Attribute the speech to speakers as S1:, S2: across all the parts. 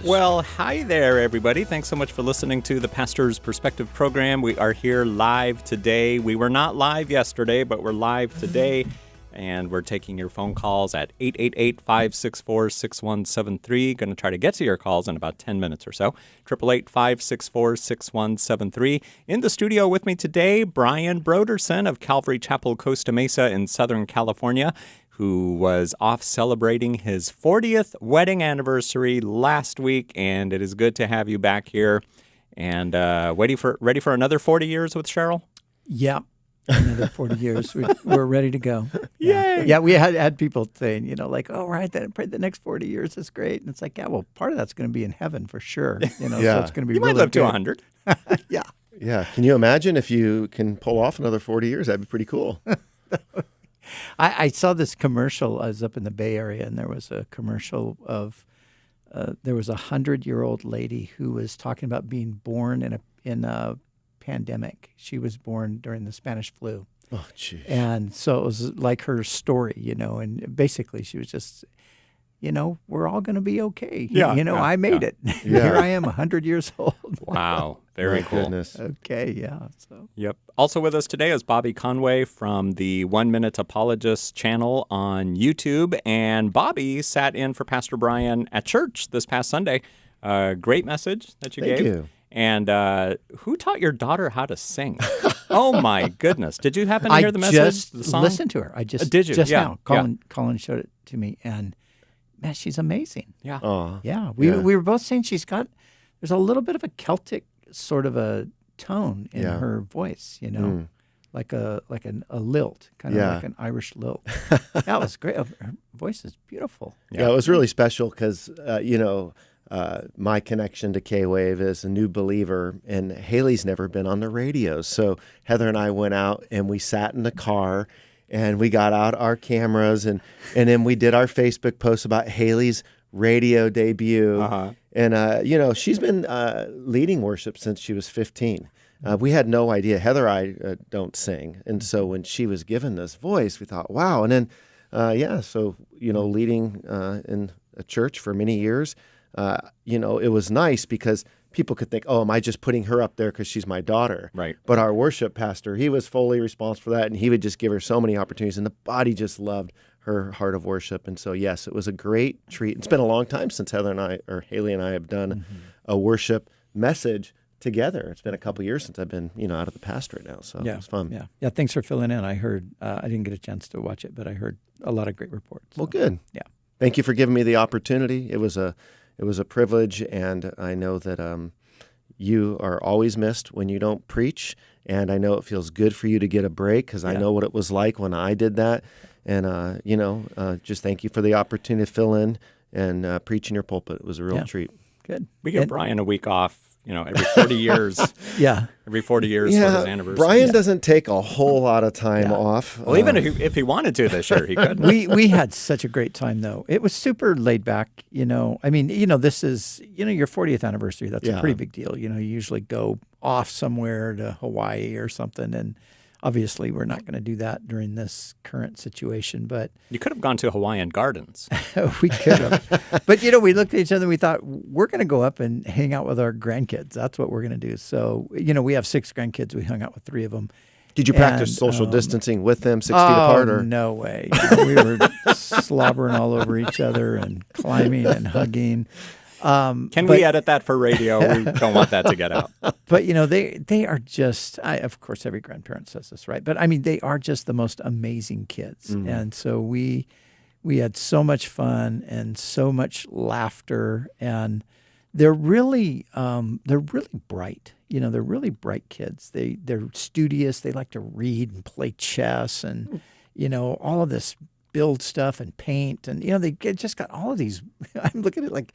S1: Well, hi there, everybody. Thanks so much for listening to the Pastor's Perspective program. We are here live today. We were not live yesterday, but we're live today, and we're taking your phone calls at 888-564-6173. Going to try to get to your calls in about 10 minutes or so. 888-564-6173. In the studio with me today, Brian Broderson of Calvary Chapel, Costa Mesa in Southern California, who was off celebrating his 40th wedding anniversary last week, and it is good to have you back here. And ready for another 40 years with Cheryl?
S2: Yeah, another 40 years. We're ready to go.
S1: Yay!
S2: Yeah, we had people saying, like, oh, right, the next 40 years is great. And it's like, yeah, well, part of that's going to be in heaven for sure. So it's going to be
S1: you
S2: really
S1: might live
S2: good.
S1: to 100.
S2: Yeah.
S3: Yeah. Can you imagine if you can pull off another 40 years? That'd be pretty cool.
S2: I saw this commercial. I was up in the Bay Area, and there was a commercial of there was a 100-year-old lady who was talking about being born in a pandemic. She was born during the Spanish flu.
S3: Oh, geez.
S2: And so it was like her story, and basically she was just, we're all going to be okay. I made it. Here I am, 100 years old.
S1: Wow. Very cool.
S3: Goodness.
S2: Okay, yeah. So.
S1: Yep. Also with us today is Bobby Conway from the 1 Minute Apologist channel on YouTube. And Bobby sat in for Pastor Brian at church this past Sunday. Great message that you gave.
S3: Thank you.
S1: And who taught your daughter how to sing? Oh, my goodness. Did you happen to hear the message?
S2: I just
S1: the song?
S2: listened to her. I just
S1: did you?
S2: Just
S1: Yeah.
S2: now. Colin showed it to me. And, man, she's amazing.
S1: Yeah.
S2: Yeah. We were both saying there's a little bit of a Celtic sort of a tone in her voice, like a lilt, kind of like an Irish lilt. That was great. Her voice is beautiful.
S3: Yeah, it was really special because, my connection to K-Wave is a new believer, and Haley's never been on the radio. So Heather and I went out, and we sat in the car, and we got out our cameras, and then we did our Facebook post about Haley's radio debut.
S1: Uh-huh.
S3: And, she's been leading worship since she was 15. We had no idea. Heather and I don't sing. And so when she was given this voice, we thought, wow. And then, leading in a church for many years, it was nice because people could think, oh, am I just putting her up there because she's my daughter?
S1: Right.
S3: But our worship pastor, he was fully responsible for that, and he would just give her so many opportunities, and the body just loved her heart of worship. And so, yes, it was a great treat. It's been a long time since Haley and I have done a worship message together. It's been a couple years since I've been, out of the pastorate now, so it was fun.
S2: Yeah. Thanks for filling in. I heard, I didn't get a chance to watch it, but I heard a lot of great reports.
S3: Well, good.
S2: Yeah.
S3: Thank you for giving me the opportunity. It was a privilege, and I know that you are always missed when you don't preach, and I know it feels good for you to get a break because I know what it was like when I did that. And, just thank you for the opportunity to fill in and preach in your pulpit. It was a real treat.
S2: Good.
S1: We give Brian a week off, every 40 years.
S2: Yeah.
S1: Every 40 years for his anniversary.
S3: Brian doesn't take a whole lot of time off.
S1: Well, even if he wanted to this year, he could.
S2: We had such a great time, though. It was super laid back, I mean, this is, your 40th anniversary. That's a pretty big deal. You usually go off somewhere to Hawaii or something, and obviously we're not going to do that during this current situation, but
S1: You could have gone to Hawaiian Gardens.
S2: we could have. But, we looked at each other and we thought, we're going to go up and hang out with our grandkids. That's what we're going to do. So, we have 6 grandkids. We hung out with 3 of them.
S3: Did you practice social distancing with them 6 feet apart? Or?
S2: No way. We were slobbering all over each other and climbing and hugging.
S1: Can we edit that for radio? We don't want that to get out.
S2: But, they are just, of course, every grandparent says this, right? But, I mean, they are just the most amazing kids. Mm-hmm. And so we had so much fun and so much laughter. And they're really bright. They're really bright kids. They're studious. They like to read and play chess and, all of this build stuff and paint. And, they just got all of these. I'm looking at it like,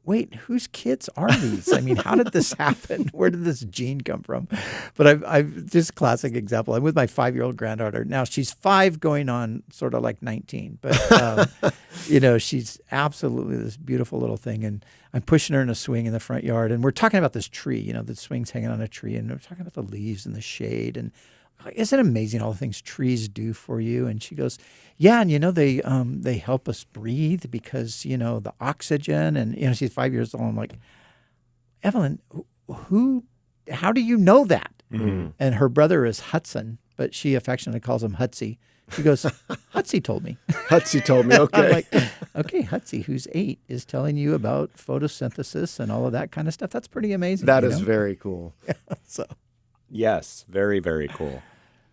S2: wait, whose kids are these? I mean, how did this happen? Where did this gene come from? But I've just classic example. I'm with my 5-year-old granddaughter. Now she's 5 going on sort of like 19, but she's absolutely this beautiful little thing. And I'm pushing her in a swing in the front yard. And we're talking about this tree, the swing's hanging on a tree. And we're talking about the leaves and the shade and isn't it amazing all the things trees do for you? And she goes, yeah, and they help us breathe because the oxygen, and she's 5 years old. I'm like, Evelyn, how do you know that?
S3: Mm-hmm.
S2: And her brother is Hudson, but she affectionately calls him Hutsy. She goes, Hutsy told me.
S3: Hutsy told me, okay.
S2: I'm like, okay, Hutsy, who's 8, is telling you about photosynthesis and all of that kind of stuff. That's pretty amazing.
S3: That is very cool.
S2: So,
S1: Yes, very, very cool.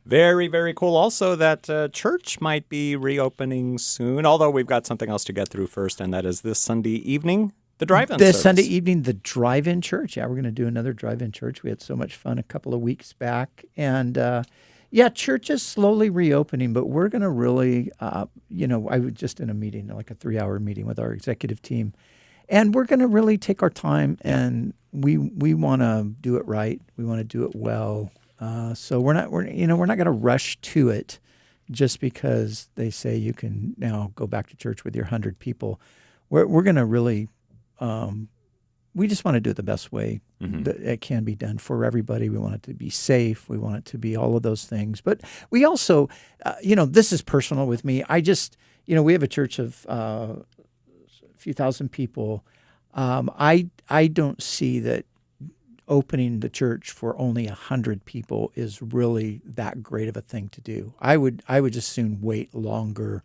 S1: Very, very cool. Also, that church might be reopening soon, although we've got something else to get through first, and that is this Sunday evening, the drive-in
S2: this
S1: service.
S2: Sunday evening, the drive-in church. Yeah, we're going to do another drive-in church. We had so much fun a couple of weeks back. And, church is slowly reopening, but we're going to really, I was just in a meeting, like a 3-hour meeting with our executive team, and we're going to really take our time, and we want to do it right. We want to do it well. So we're not going to rush to it just because they say you can now go back to church with your 100 people. We're going to really, we just want to do it the best way that it can be done for everybody. We want it to be safe. We want it to be all of those things. But we also, this is personal with me. I just, we have a church of a few thousand people. I don't see that opening the church for only 100 people is really that great of a thing to do. I would just soon wait longer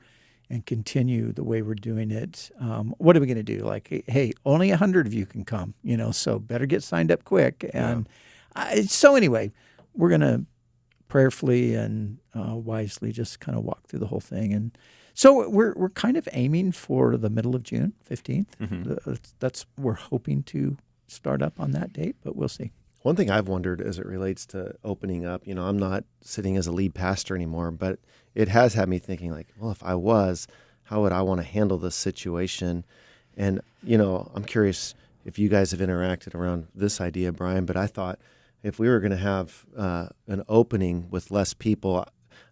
S2: and continue the way we're doing it. What are we going to do? Like, hey, only 100 of you can come, so better get signed up quick. And so anyway, we're going to prayerfully and wisely just kind of walk through the whole thing. And so we're kind of aiming for the middle of June, 15th. That's we're hoping to start up on that date, but we'll see.
S3: One thing I've wondered as it relates to opening up, I'm not sitting as a lead pastor anymore, but it has had me thinking like, well, if I was, how would I want to handle this situation? And, I'm curious if you guys have interacted around this idea, Brian, but I thought if we were going to have an opening with less people,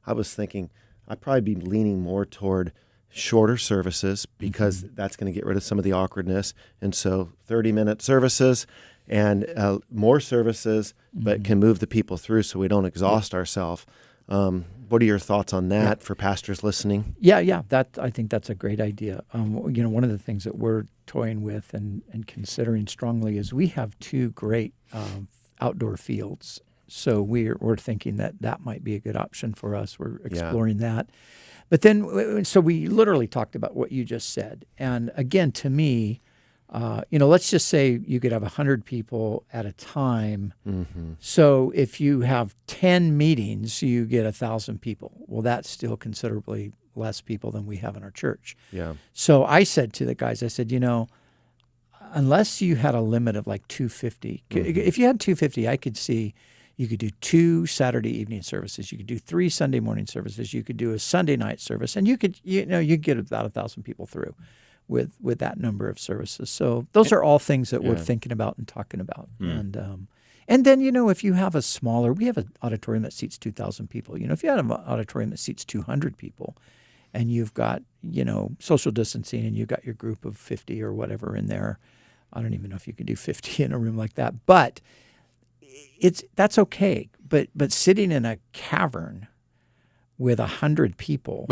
S3: I was thinking I'd probably be leaning more toward shorter services because that's going to get rid of some of the awkwardness. And so 30-minute services and more services, but can move the people through so we don't exhaust ourselves. What are your thoughts on that for pastors listening?
S2: Yeah. I think that's a great idea. One of the things that we're toying with and considering strongly is we have 2 great outdoor fields. So we're thinking that might be a good option for us. We're exploring that. But then, so we literally talked about what you just said. And again, to me, let's just say you could have 100 people at a time. So if you have 10 meetings, you get 1,000 people. Well, that's still considerably less people than we have in our church.
S3: Yeah.
S2: So I said to the guys, I said, unless you had a limit of like 250, if you had 250, I could see you could do 2 Saturday evening services. You could do 3 Sunday morning services. You could do a Sunday night service, and you could get about 1,000 people through with that number of services. So those are all things that we're thinking about and talking about. And then if you have we have an auditorium that seats 2,000 people. If you had an auditorium that seats 200 people, and you've got social distancing, and you've got your group of 50 or whatever in there, I don't even know if you could do 50 in a room like that, but that's okay, but sitting in a cavern with 100 people,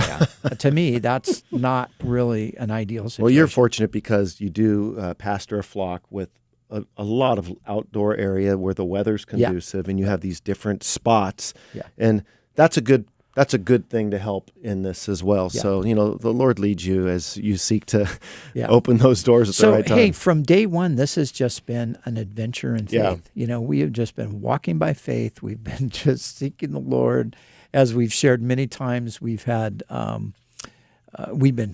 S2: to me, that's not really an ideal situation.
S3: Well, you're fortunate because you do pastor a flock with a lot of outdoor area where the weather's conducive, and you have these different spots, and that's a good thing to help in this as well. Yeah. So, the Lord leads you as you seek to open those doors at the right time.
S2: So, hey, from day one, this has just been an adventure in faith. We have just been walking by faith. We've been just seeking the Lord. As we've shared many times, we've been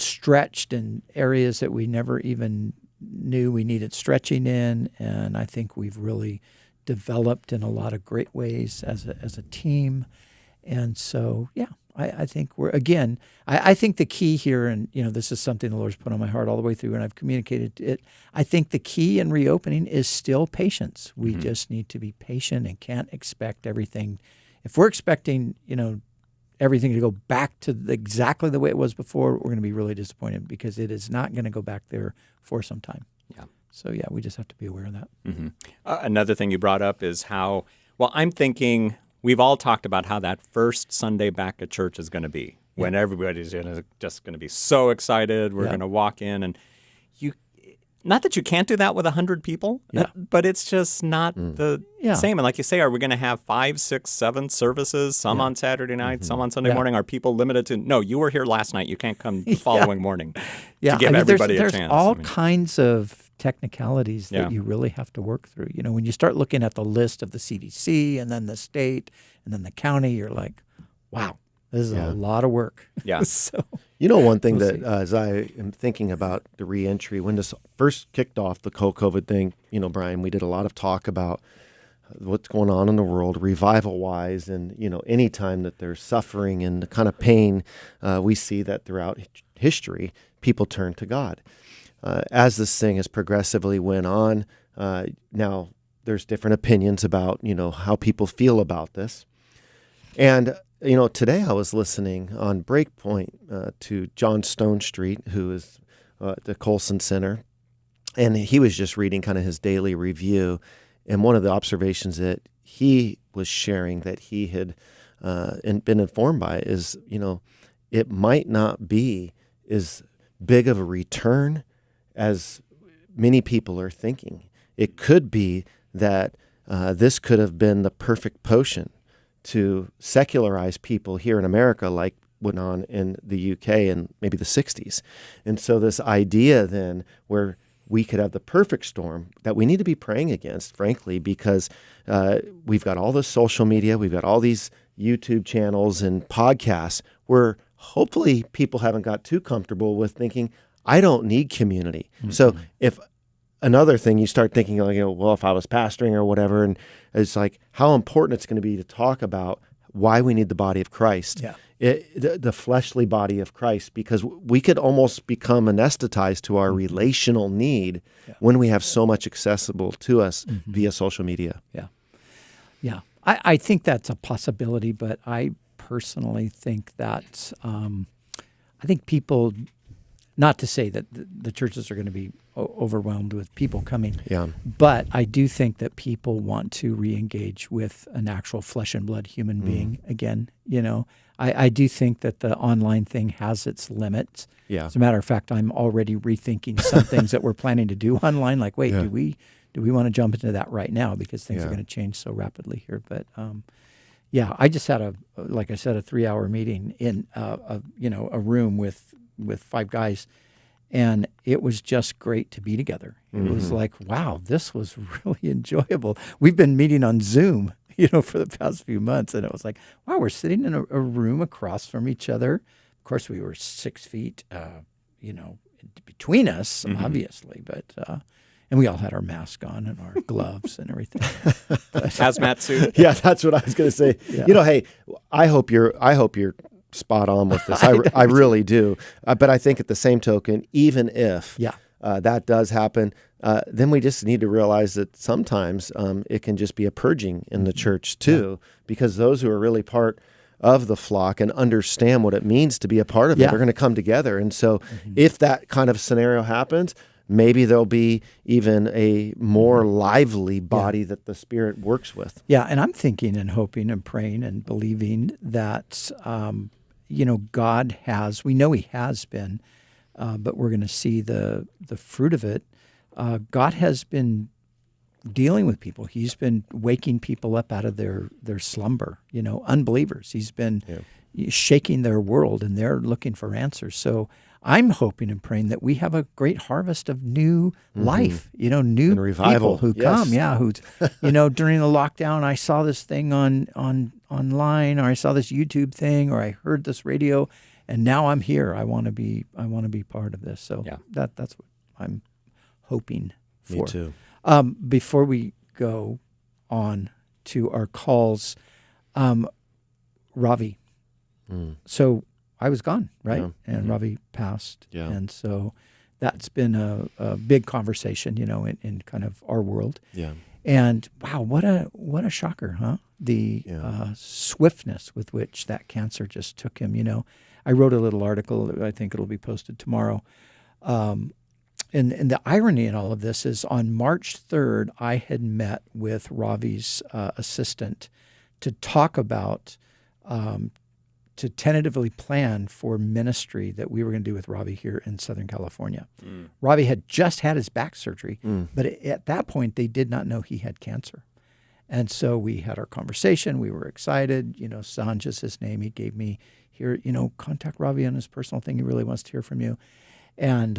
S2: stretched in areas that we never even knew we needed stretching in. And I think we've really developed in a lot of great ways as a team. And so, I think I think the key here, and this is something the Lord's put on my heart all the way through, and I've communicated it. I think the key in reopening is still patience. We just need to be patient and can't expect everything. If we're expecting, everything to go back to exactly the way it was before, we're going to be really disappointed because it is not going to go back there for some time. Yeah. So we just have to be aware of that.
S1: Another thing you brought up is how, I'm thinking we've all talked about how that first Sunday back at church is going to be, when everybody's just going to be so excited. We're going to walk in, and not that you can't do that with 100 people, but it's just not the same. And like you say, are we going to have 5, 6, 7 services, some on Saturday night, some on Sunday morning? Are people limited to, no, you were here last night, you can't come the following morning to give everybody a chance?
S2: There's all kinds of technicalities that you really have to work through. You know, when you start looking at the list of the CDC and then the state and then the county, you're like, wow, this is a lot of work.
S1: Yeah.
S2: So,
S3: you know, one thing that as I am thinking about the reentry, when this first kicked off, the COVID thing, you know, Brian, we did a lot of talk about what's going on in the world, revival-wise, and, you know, anytime that there's suffering and the kind of pain, we see that throughout history, people turn to God. As this thing has progressively went on, now there's different opinions about, you know, how people feel about this. And you know, today I was listening on Breakpoint to John Stone Street, who is at the Colson Center, and he was just reading kind of his daily review. And one of the observations that he was sharing that he had been informed by is, you know, it might not be as big of a return as many people are thinking. It could be that this could have been the perfect potion to secularize people here in America like went on in the UK in maybe the 60s. And so this idea then where we could have the perfect storm that we need to be praying against, frankly, because we've got all this social media, we've got all these YouTube channels and podcasts where hopefully people haven't got too comfortable with thinking, I don't need community. Mm-hmm. So if another thing, you start thinking, like, you know, well, if I was pastoring or whatever, and it's like how important it's going to be to talk about why we need the body of Christ, the fleshly body of Christ, because we could almost become anesthetized to our relational need when we have so much accessible to us via social media.
S2: Yeah. I think that's a possibility, but I personally think that I think people, not to say that the churches are going to be overwhelmed with people coming, but I do think that people want to re-engage with an actual flesh and blood human being again. You know, I do think that the online thing has its limits. As a matter of fact, I'm already rethinking some things that we're planning to do online. Like, wait, do we want to jump into that right now because things are going to change so rapidly here? But I just had like I said, a 3-hour meeting in a room with 5 guys. And it was just great to be together. It was like, wow, this was really enjoyable. We've been meeting on Zoom, you know, for the past few months. And it was like, wow, we're sitting in a room across from each other. Of course, we were 6 feet, between us, obviously. But and we all had our mask on and our gloves and everything.
S1: Hazmat suit.
S3: Yeah, that's what I was going to say. You know, hey, I hope you're spot on with this. I really do. But I think at the same token, even if that does happen, then we just need to realize that sometimes it can just be a purging in the church too, because those who are really part of the flock and understand what it means to be a part of it are going to come together. And so if that kind of scenario happens, maybe there'll be even a more lively body that the Spirit works with.
S2: Yeah, and I'm thinking and hoping and praying and believing that God has, we know He has been, but we're going to see the fruit of it. God has been dealing with people. He's been waking people up out of their slumber, unbelievers. He's been shaking their world, and they're looking for answers. So I'm hoping and praying that we have a great harvest of new life, new
S3: and revival.
S2: people who come, who, during the lockdown, I saw this thing online, or I saw this YouTube thing, or I heard this radio, and now I'm here. I want to be part of this. So that's what I'm hoping for.
S3: Me too.
S2: Before we go on to our calls, Ravi. So I was gone, right? And Ravi passed. And so that's been a big conversation, in kind of our world. And wow, what a shocker, huh? The swiftness with which that cancer just took him. I wrote a little article. I think it'll be posted tomorrow. And the irony in all of this is on March 3rd, I had met with Ravi's assistant to talk about, to tentatively plan for ministry that we were going to do with Ravi here in Southern California. Ravi had just had his back surgery, but at that point, they did not know he had cancer. And so we had our conversation. We were excited. Sanj is his name. He gave me here, contact Ravi on his personal thing. He really wants to hear from you. And,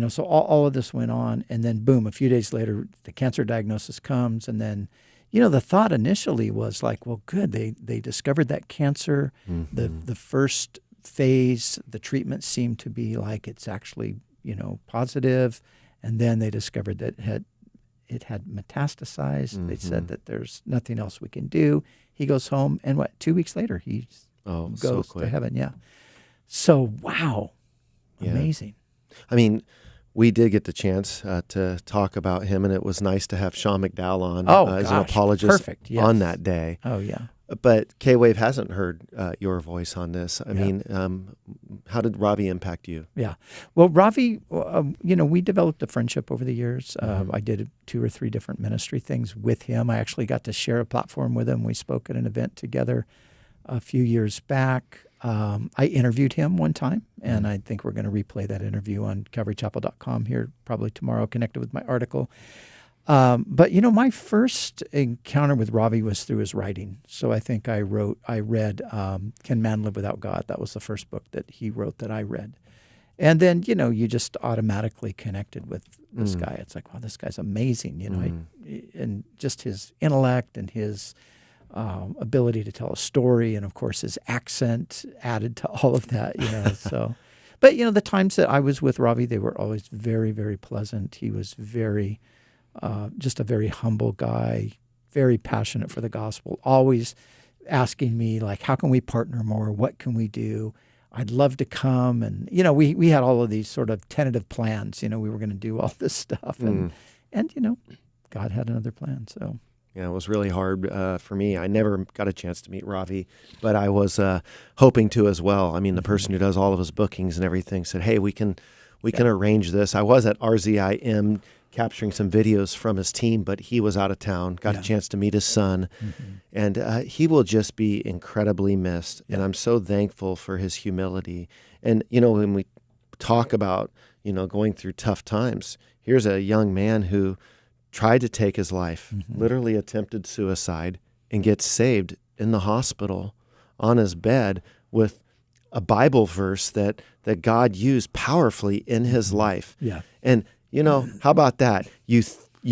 S2: so all of this went on. And then, boom, a few days later, the cancer diagnosis comes. And then, the thought initially was like, well, good. They discovered that cancer. The first phase, the treatment seemed to be like it's actually, positive. And then they discovered that it had metastasized. They said that there's nothing else we can do. He goes home, and 2 weeks later, he goes to heaven. Yeah. So, wow. Amazing.
S3: I mean, we did get the chance to talk about him, and it was nice to have Sean McDowell on as an apologist on that day.
S2: Oh, yeah.
S3: But K-Wave hasn't heard your voice on this. I mean, how did Ravi impact you?
S2: Yeah. Well, Ravi, we developed a friendship over the years. I did 2 or 3 different ministry things with him. I actually got to share a platform with him. We spoke at an event together a few years back. I interviewed him one time, and I think we're going to replay that interview on CalvaryChapel.com here probably tomorrow, connected with my article. But my first encounter with Ravi was through his writing. So I think I read Can Man Live Without God? That was the first book that he wrote that I read. And then, you just automatically connected with this guy. It's like, wow, this guy's amazing, and just his intellect and his ability to tell a story, and of course his accent added to all of that, so. But, the times that I was with Ravi, they were always very, very pleasant. He was very, just a very humble guy, very passionate for the gospel, always asking me, like, how can we partner more? What can we do? I'd love to come. And, we had all of these sort of tentative plans. We were going to do all this stuff. And God had another plan, so.
S3: Yeah, it was really hard for me. I never got a chance to meet Ravi, but I was hoping to as well. I mean, the person who does all of his bookings and everything said, hey, we can arrange this. I was at RZIM capturing some videos from his team, but he was out of town, got a chance to meet his son, and he will just be incredibly missed. And I'm so thankful for his humility. And, when we talk about, going through tough times, here's a young man who tried to take his life, literally attempted suicide, and gets saved in the hospital on his bed with a Bible verse that God used powerfully in his life.
S2: Yeah.
S3: And, how about that? You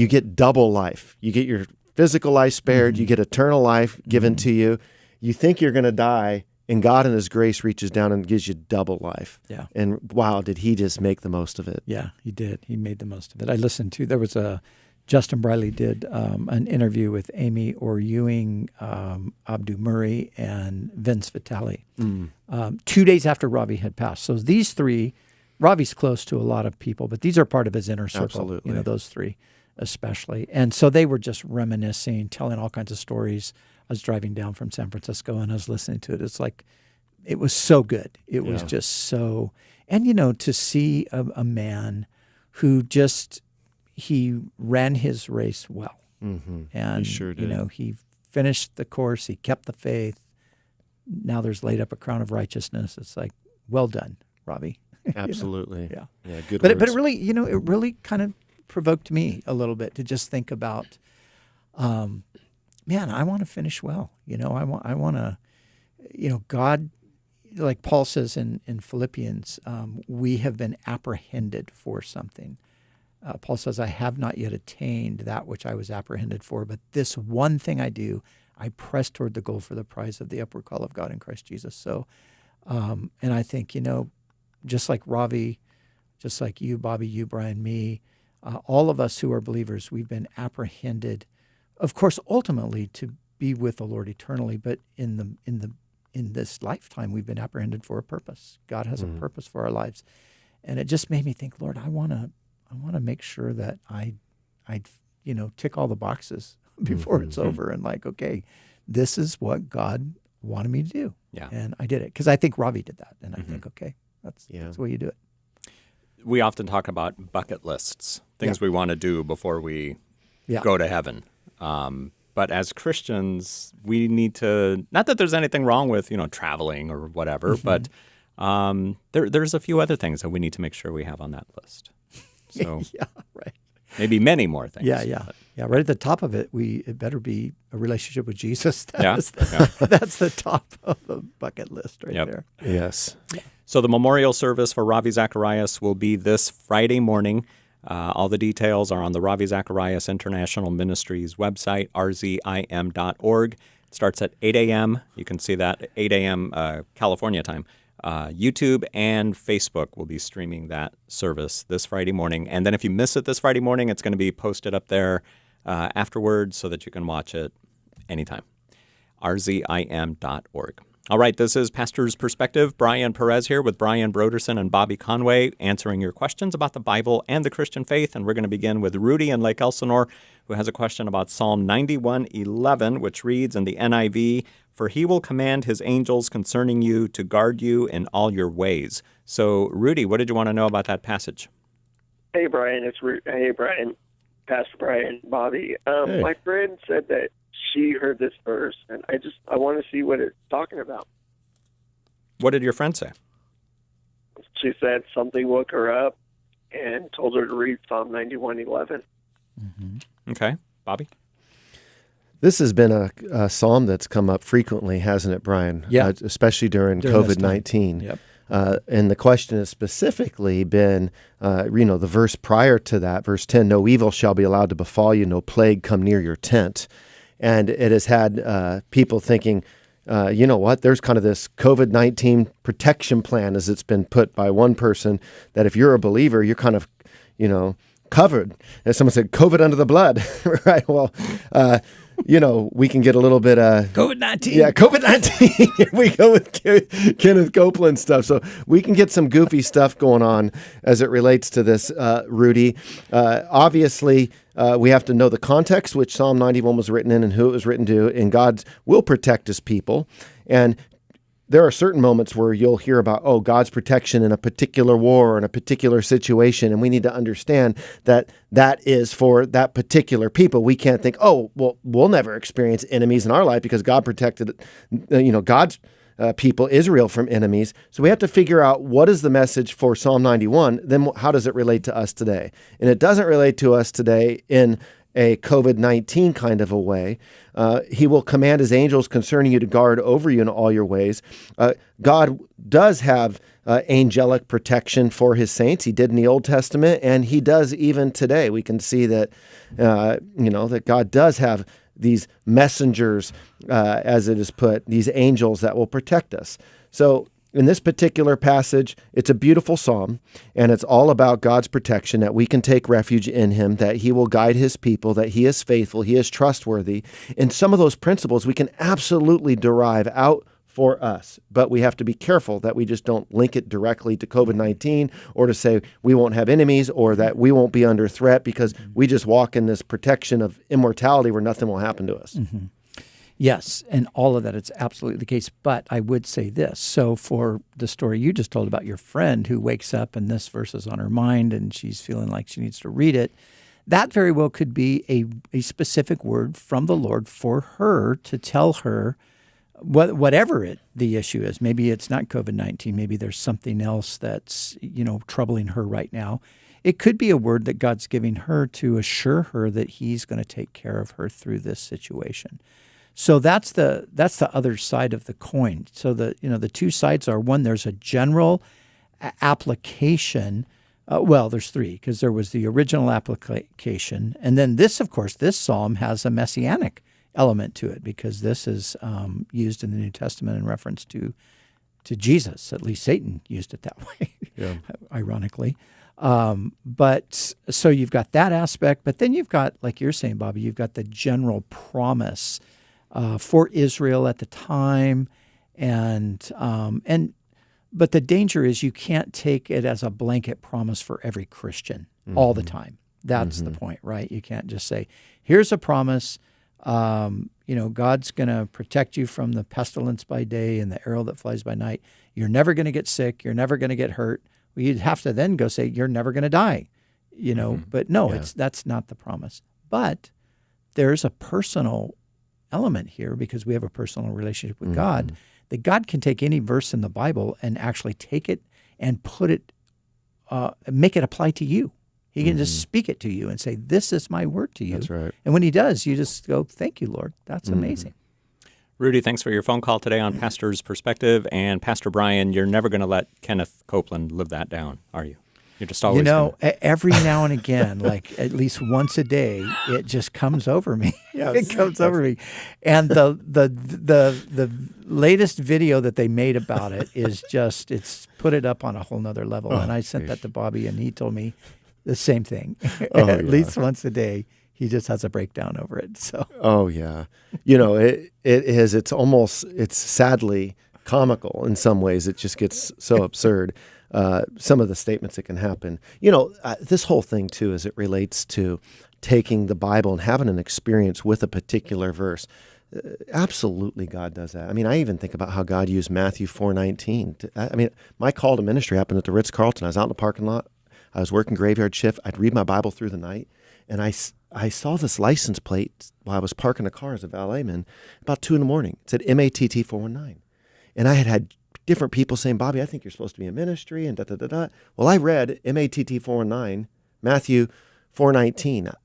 S3: get double life. You get your physical life spared. You get eternal life given to you. You think you're going to die, and God in his grace reaches down and gives you double life.
S2: Yeah.
S3: And wow, did he just make the most of it.
S2: Yeah, he did. He made the most of it. I listened to, there was Justin Briley did an interview with Amy Orr Ewing, Abdu Murray, and Vince Vitale 2 days after Ravi had passed. So these 3, Ravi's close to a lot of people, but these are part of his inner circle.
S3: Absolutely.
S2: Those 3 especially. And so they were just reminiscing, telling all kinds of stories. I was driving down from San Francisco, and I was listening to it. It's like, it was so good. It was just so, and to see a man who just, he ran his race well. And,
S3: he sure did.
S2: He finished the course. He kept the faith. Now there's laid up a crown of righteousness. It's like, well done, Ravi.
S3: Absolutely.
S2: Yeah.
S3: Yeah, good
S2: But
S3: words.
S2: it really, it really kind of provoked me a little bit to just think about, man, I want to finish well. I want to, God, like Paul says in Philippians, we have been apprehended for something. Paul says, I have not yet attained that which I was apprehended for, but this one thing I do, I press toward the goal for the prize of the upward call of God in Christ Jesus. So, and I think, just like Ravi, just like you, Bobby, you, Brian, me, all of us who are believers, we've been apprehended, of course, ultimately to be with the Lord eternally, but in this lifetime, we've been apprehended for a purpose. God has a purpose for our lives. And it just made me think, Lord, I want to make sure that I tick all the boxes before it's over, and like, okay, this is what God wanted me to do.
S1: Yeah.
S2: And I did it because I think Ravi did that. And I think, okay, that's the way you do it.
S1: We often talk about bucket lists, things we want to do before we go to heaven. But as Christians, we need to, not that there's anything wrong with, traveling or whatever, but there's a few other things that we need to make sure we have on that list. So
S2: Yeah, right.
S1: maybe many more things.
S2: Yeah. Right at the top of it, it better be a relationship with Jesus. That's the top of the bucket list right there.
S3: Yes.
S1: So the memorial service for Ravi Zacharias will be this Friday morning. All the details are on the Ravi Zacharias International Ministries website, rzim.org. It starts at 8 a.m. You can see that at 8 a.m. California time. YouTube and Facebook will be streaming that service this Friday morning. And then if you miss it this Friday morning, it's going to be posted up there afterwards so that you can watch it anytime. rzim.org. All right, this is Pastor's Perspective. Brian Perez here with Brian Broderson and Bobby Conway answering your questions about the Bible and the Christian faith. And we're going to begin with Rudy in Lake Elsinore, who has a question about Psalm 91:11, which reads in the NIV, "For he will command his angels concerning you to guard you in all your ways." So, Rudy, what did you want to know about that passage?
S4: Hey, Brian. Hey, Brian. Pastor Brian, Bobby. My friend said that she heard this verse, and I want to see what it's talking about.
S1: What did your friend say?
S4: She said something woke her up and told her to read Psalm 91:11.
S1: Okay. Bobby?
S3: This has been a psalm that's come up frequently, hasn't it, Brian?
S2: Yeah.
S3: Especially during COVID-19.
S2: Yep.
S3: And the question has specifically been, the verse prior to that, verse 10, "No evil shall be allowed to befall you, no plague come near your tent." And it has had people thinking, you know what, there's kind of this COVID-19 protection plan, as it's been put by one person, that if you're a believer, you're kind of, covered. As someone said, COVID under the blood, right? Well, we can get a little bit
S2: COVID-19.
S3: Yeah, COVID-19. Here we go with Kenneth Copeland stuff. So we can get some goofy stuff going on as it relates to this, Rudy. Obviously, we have to know the context which Psalm 91 was written in and who it was written to, and God will protect his people. And there are certain moments where you'll hear about, God's protection in a particular war or in a particular situation, and we need to understand that that is for that particular people. We can't think, we'll never experience enemies in our life because God protected, God's people, Israel, from enemies. So we have to figure out what is the message for Psalm 91, then how does it relate to us today? And it doesn't relate to us today in a COVID-19 kind of a way. He will command his angels concerning you to guard over you in all your ways. God does have angelic protection for his saints. He did in the Old Testament, and he does even today. We can see that, that God does have these messengers, as it is put, these angels that will protect us. So in this particular passage, it's a beautiful psalm, and it's all about God's protection, that we can take refuge in him, that he will guide his people, that he is faithful, he is trustworthy. And some of those principles we can absolutely derive out for us, but we have to be careful that we just don't link it directly to COVID-19 or to say we won't have enemies or that we won't be under threat because we just walk in this protection of immortality where nothing will happen to us.
S2: Mm-hmm. Yes, and all of that, it's absolutely the case. But I would say this. So for the story you just told about your friend who wakes up and this verse is on her mind and she's feeling like she needs to read it, that very well could be a specific word from the Lord for her to tell her whatever the issue is. Maybe it's not COVID-19. Maybe there's something else that's, troubling her right now. It could be a word that God's giving her to assure her that he's going to take care of her through this situation. So that's the other side of the coin. So the two sides are, one, there's a general application. There's three, because there was the original application, and then this psalm has a messianic element to it, because this is used in the New Testament in reference to Jesus. At least Satan used it that way, ironically. But so you've got that aspect, but then you've got, like you're saying, Bobby, you've got the general promise for Israel at the time, but the danger is you can't take it as a blanket promise for every Christian all the time. That's the point, right? You can't just say, "Here's a promise. God's going to protect you from the pestilence by day and the arrow that flies by night. You're never going to get sick. You're never going to get hurt." Well, you'd have to then go say, "You're never going to die." But no, that's not the promise. But there's a personal element here because we have a personal relationship with God, that God can take any verse in the Bible and actually take it and put it, make it apply to you. He can just speak it to you and say, this is my word to you.
S3: That's right.
S2: And when he does, you just go, thank you, Lord. That's amazing.
S1: Rudy, thanks for your phone call today on Pastor's Perspective. And Pastor Brian, you're never going to let Kenneth Copeland live that down, are you? You're just always
S2: every now and again, like at least once a day, it just comes over me.
S3: Yes.
S2: It comes over me. And the latest video that they made about it is just, it's put it up on a whole nother level. And I sent that to Bobby, and he told me the same thing. At least once a day, he just has a breakdown over it. So.
S3: Oh yeah, it's sadly comical in some ways. It just gets so absurd. Some of the statements that can happen. This whole thing too, as it relates to taking the Bible and having an experience with a particular verse. Absolutely, God does that. I mean, I even think about how God used Matthew 4:19. My call to ministry happened at the Ritz-Carlton. I was out in the parking lot. I was working graveyard shift. I'd read my Bible through the night, and I saw this license plate while I was parking a car as a valetman about 2 a.m. It said MATT 419. And I had different people saying, Bobby, I think you're supposed to be in ministry and da-da-da-da. Well, I read MATT 419, Matthew 4:19,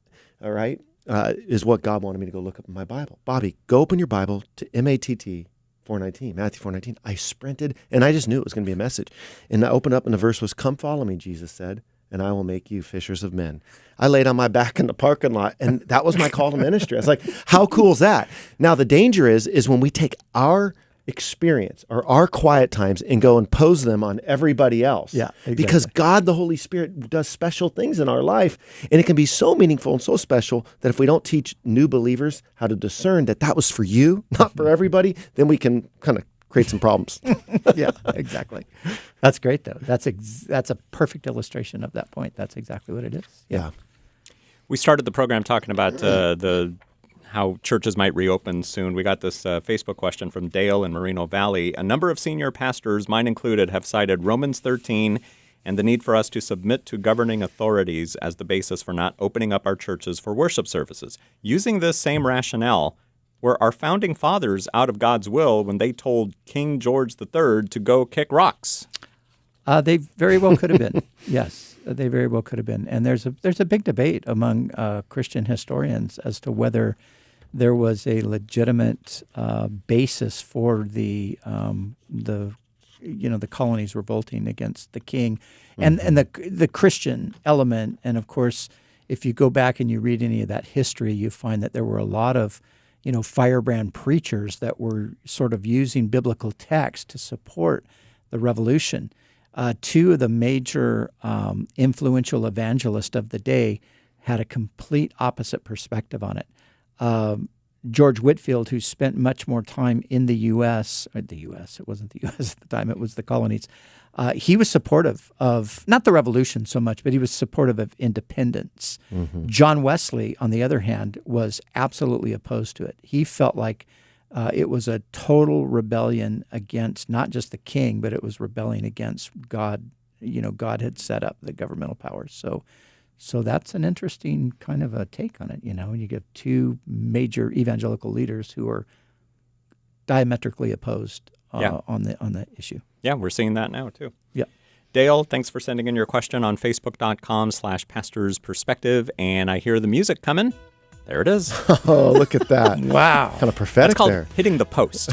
S3: all right, is what God wanted me to go look up in my Bible. Bobby, go open your Bible to MATT 4:19, Matthew 4:19. I sprinted, and I just knew it was going to be a message. And I opened up, and the verse was, come follow me, Jesus said, and I will make you fishers of men. I laid on my back in the parking lot, and that was my call to ministry. I was like, how cool is that? Now, the danger is when we take our experience or our quiet times and go and pose them on everybody else.
S2: Yeah, exactly.
S3: Because God, the Holy Spirit, does special things in our life, and it can be so meaningful and so special that if we don't teach new believers how to discern that was for you, not for everybody, then we can kind of create some problems.
S2: Yeah, exactly. That's great, though. That's a perfect illustration of that point. That's exactly what it is.
S3: Yeah.
S1: We started the program talking about how churches might reopen soon. We got this Facebook question from Dale in Moreno Valley. A number of senior pastors, mine included, have cited Romans 13 and the need for us to submit to governing authorities as the basis for not opening up our churches for worship services. Using this same rationale, were our founding fathers out of God's will when they told King George III to go kick rocks?
S2: They very well could have been. Yes, they very well could have been. And there's a big debate among Christian historians as to whether there was a legitimate basis for the colonies revolting against the king, and the Christian element. And of course, if you go back and you read any of that history, you find that there were a lot of firebrand preachers that were sort of using biblical text to support the revolution. Two of the major influential evangelists of the day had a complete opposite perspective on it. George Whitefield, who spent much more time in the U.S., it wasn't the U.S. at the time, it was the colonies, he was supportive of, not the revolution so much, but he was supportive of independence. Mm-hmm. John Wesley, on the other hand, was absolutely opposed to it. He felt like it was a total rebellion against not just the king, but it was rebelling against God. God had set up the governmental powers. So that's an interesting kind of a take on it, and you get two major evangelical leaders who are diametrically opposed on the issue.
S1: Yeah, we're seeing that now too.
S2: Yeah.
S1: Dale, thanks for sending in your question on Facebook.com/Pastor's Perspective. And I hear the music coming. There it is.
S3: Oh, look at that.
S2: Wow.
S3: Kind of prophetic.
S1: That's called
S3: there.
S1: Hitting the Post.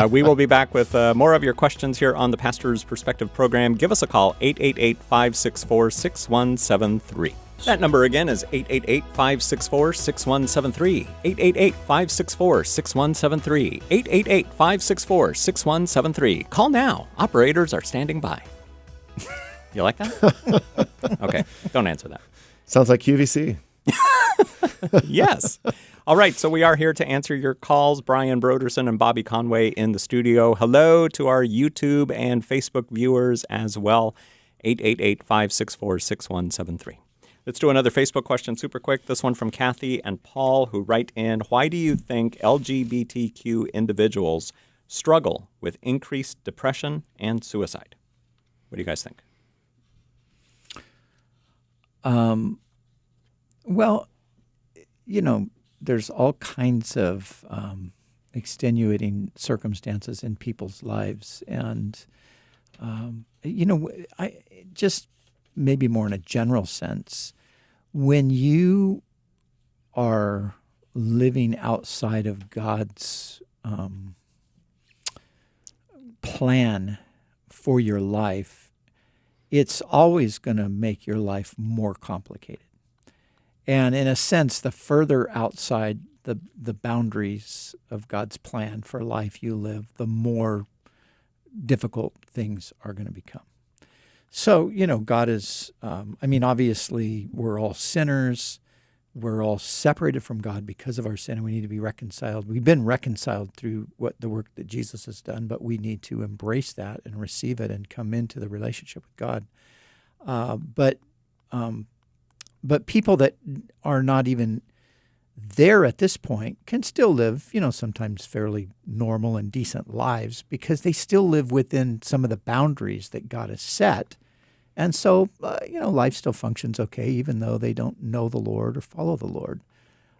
S1: We will be back with more of your questions here on the Pastor's Perspective program. Give us a call, 888-564-6173. That number again is 888-564-6173. 888-564-6173. 888-564-6173. Call now. Operators are standing by. You like that? Okay, don't answer that.
S3: Sounds like QVC.
S1: Yes. All right, so we are here to answer your calls. Brian Broderson and Bobby Conway in the studio. Hello to our YouTube and Facebook viewers as well. 888-564-6173. Let's do another Facebook question super quick. This one from Kathy and Paul, who write in, why do you think LGBTQ individuals struggle with increased depression and suicide? What do you guys think?
S2: Well, there's all kinds of extenuating circumstances in people's lives, and I just maybe more in a general sense, when you are living outside of God's plan for your life, it's always going to make your life more complicated. And in a sense, the further outside the boundaries of God's plan for life you live, the more difficult things are going to become. So, God is, obviously we're all sinners. We're all separated from God because of our sin, and we need to be reconciled. We've been reconciled through the work that Jesus has done, but we need to embrace that and receive it and come into the relationship with God. But people that are not even there at this point can still live, sometimes fairly normal and decent lives because they still live within some of the boundaries that God has set. And so, life still functions okay, even though they don't know the Lord or follow the Lord.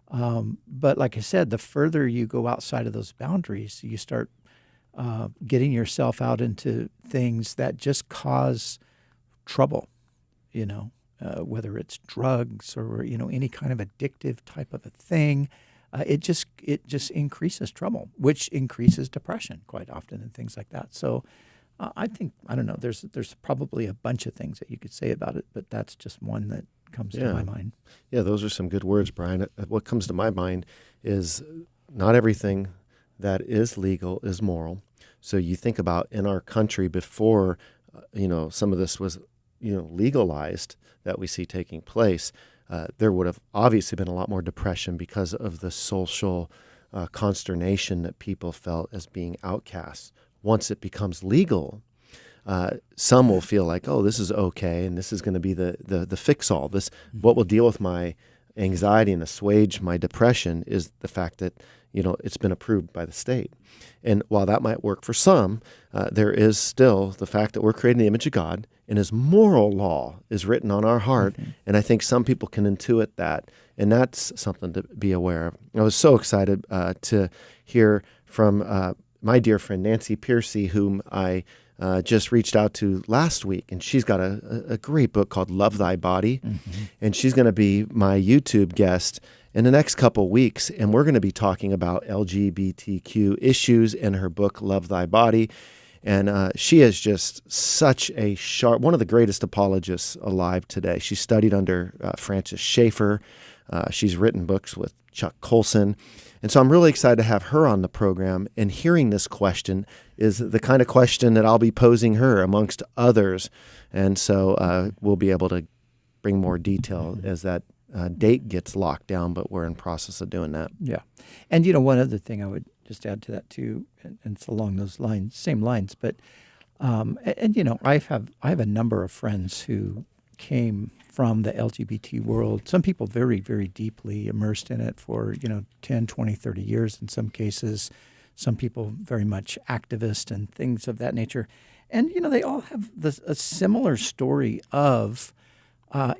S2: But like I said, the further you go outside of those boundaries, you start getting yourself out into things that just cause trouble, whether it's drugs or, any kind of addictive type of a thing. It just increases trouble, which increases depression quite often and things like that. So I don't know, there's probably a bunch of things that you could say about it, but that's just one that comes to my mind.
S3: Yeah, those are some good words, Brian. What comes to my mind is not everything that is legal is moral. So you think about in our country before, some of this was, legalized that we see taking place, there would have obviously been a lot more depression because of the social consternation that people felt as being outcasts. Once it becomes legal, some will feel like, oh, this is okay, and this is going to be the fix-all. This, what will deal with my anxiety and assuage my depression is the fact that, it's been approved by the state. And while that might work for some, there is still the fact that we're created in the image of God, and His moral law is written on our heart. Mm-hmm. And I think some people can intuit that, and that's something to be aware of. I was so excited to hear from my dear friend Nancy Piercy, whom I just reached out to last week, and she's got a great book called Love Thy Body, and she's going to be my YouTube guest in the next couple weeks, and we're going to be talking about LGBTQ issues in her book Love Thy Body, and she is just such a sharp, one of the greatest apologists alive today. She studied under Francis Schaeffer. She's written books with Chuck Colson. And so I'm really excited to have her on the program, and hearing this question is the kind of question that I'll be posing her amongst others. And so we'll be able to bring more detail as that date gets locked down, but we're in process of doing that.
S2: Yeah. And, one other thing I would just add to that too, and it's along those lines, same lines, but, I have a number of friends who came from the LGBT world, some people very, very deeply immersed in it for, 10, 20, 30 years in some cases, some people very much activist and things of that nature. And, they all have a similar story of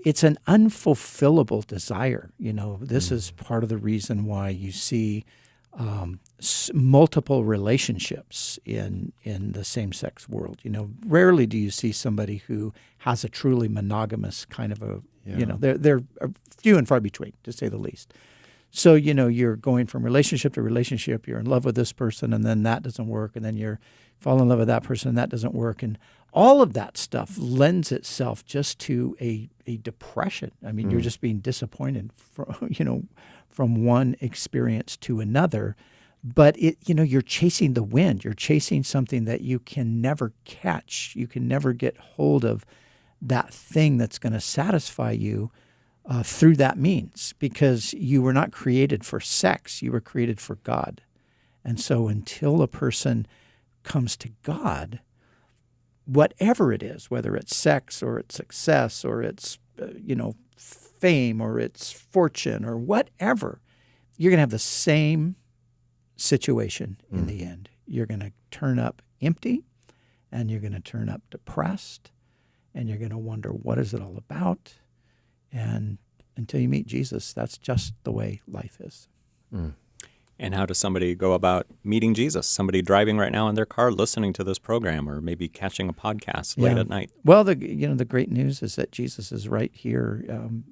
S2: it's an unfulfillable desire. This is part of the reason why you see multiple relationships in the same-sex world. Rarely do you see somebody who has a truly monogamous kind of a, they're few and far between, to say the least. So, you're going from relationship to relationship, you're in love with this person, and then that doesn't work, and then you're fall in love with that person, and that doesn't work. And all of that stuff lends itself just to a depression. I mean, you're just being disappointed from one experience to another. But you're chasing the wind. You're chasing something that you can never catch. You can never get hold of that thing that's going to satisfy you through that means, because you were not created for sex. You were created for God. And so until a person comes to God, whatever it is, whether it's sex or it's success or it's, fame or it's fortune or whatever, you're going to have the same situation in the end. You're going to turn up empty, and you're going to turn up depressed, and you're going to wonder, what is it all about? And until you meet Jesus, that's just the way life is.
S1: And how does somebody go about meeting Jesus? Somebody driving right now in their car listening to this program, or maybe catching a podcast late at night.
S2: Well, the great news is that Jesus is right here.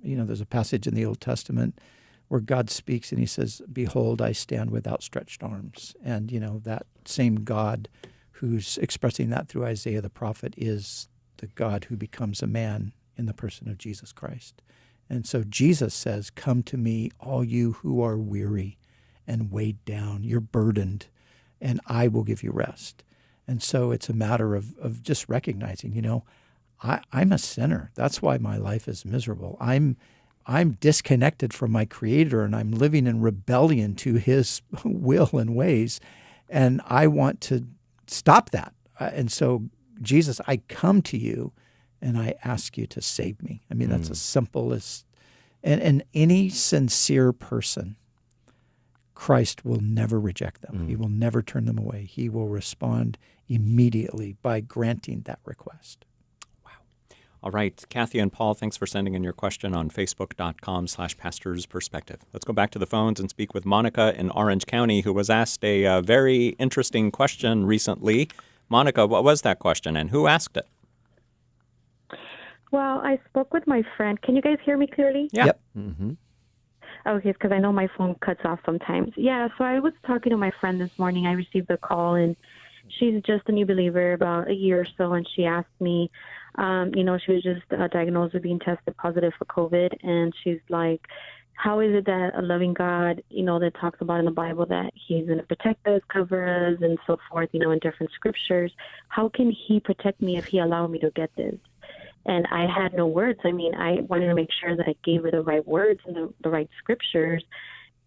S2: There's a passage in the Old Testament where God speaks and he says, "Behold, I stand with outstretched arms." And, that same God who's expressing that through Isaiah the prophet is the God who becomes a man in the person of Jesus Christ. And so Jesus says, "Come to me, all you who are weary and weighed down, you're burdened, and I will give you rest." And so it's a matter of just recognizing, I'm a sinner. That's why my life is miserable. I'm disconnected from my Creator, and I'm living in rebellion to His will and ways, and I want to stop that. And so, Jesus, I come to you, and I ask you to save me. I mean, that's as simple as, and any sincere person, Christ will never reject them. He will never turn them away. He will respond immediately by granting that request.
S1: Wow. All right. Kathy and Paul, thanks for sending in your question on Facebook.com/Pastor's Perspective. Let's go back to the phones and speak with Monica in Orange County, who was asked a very interesting question recently. Monica, what was that question and who asked it?
S5: Well, I spoke with my friend. Can you guys hear me clearly?
S1: Yeah.
S2: Yep.
S5: Okay, because I know my phone cuts off sometimes. Yeah, so I was talking to my friend this morning. I received a call, and she's just a new believer, about a year or so, and she asked me, she was just diagnosed with being tested positive for COVID, and she's like, how is it that a loving God, that talks about in the Bible that he's going to protect us, cover us, and so forth, in different scriptures, how can he protect me if he allowed me to get this? And I had no words. I mean, I wanted to make sure that I gave her the right words and the right scriptures.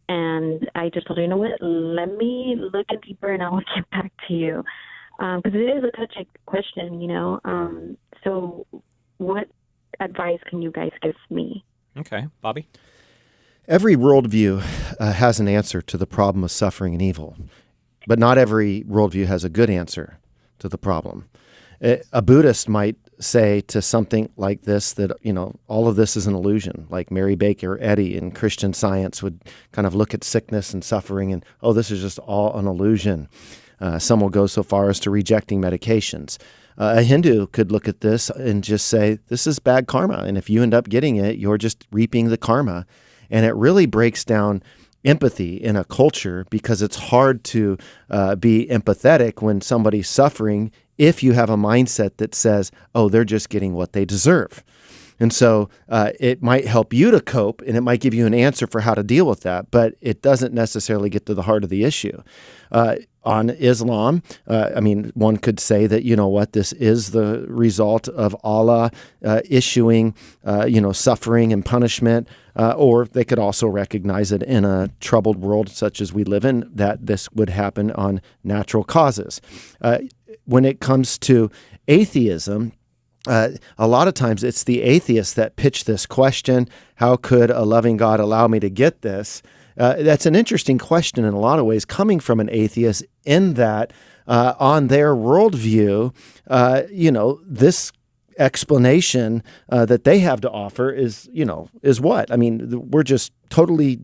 S5: And I just told her, you know what, let me look deeper and I will get back to you. Because it is a touchy question, So what advice can you guys give me?
S1: Okay. Bobby?
S3: Every worldview has an answer to the problem of suffering and evil, but not every worldview has a good answer to the problem. A Buddhist might say to something like this that, all of this is an illusion, like Mary Baker Eddy in Christian Science would kind of look at sickness and suffering and, this is just all an illusion. Some will go so far as to rejecting medications. A Hindu could look at this and just say, this is bad karma, and if you end up getting it, you're just reaping the karma. And it really breaks down empathy in a culture because it's hard to be empathetic when somebody's suffering if you have a mindset that says, they're just getting what they deserve. And so it might help you to cope, and it might give you an answer for how to deal with that, but it doesn't necessarily get to the heart of the issue. On Islam, one could say that, this is the result of Allah issuing, suffering and punishment, or they could also recognize it in a troubled world such as we live in, that this would happen on natural causes. When it comes to atheism, a lot of times it's the atheists that pitch this question, how could a loving God allow me to get this? That's an interesting question in a lot of ways, coming from an atheist, in that on their worldview, this explanation that they have to offer is what? I mean, we're just totally,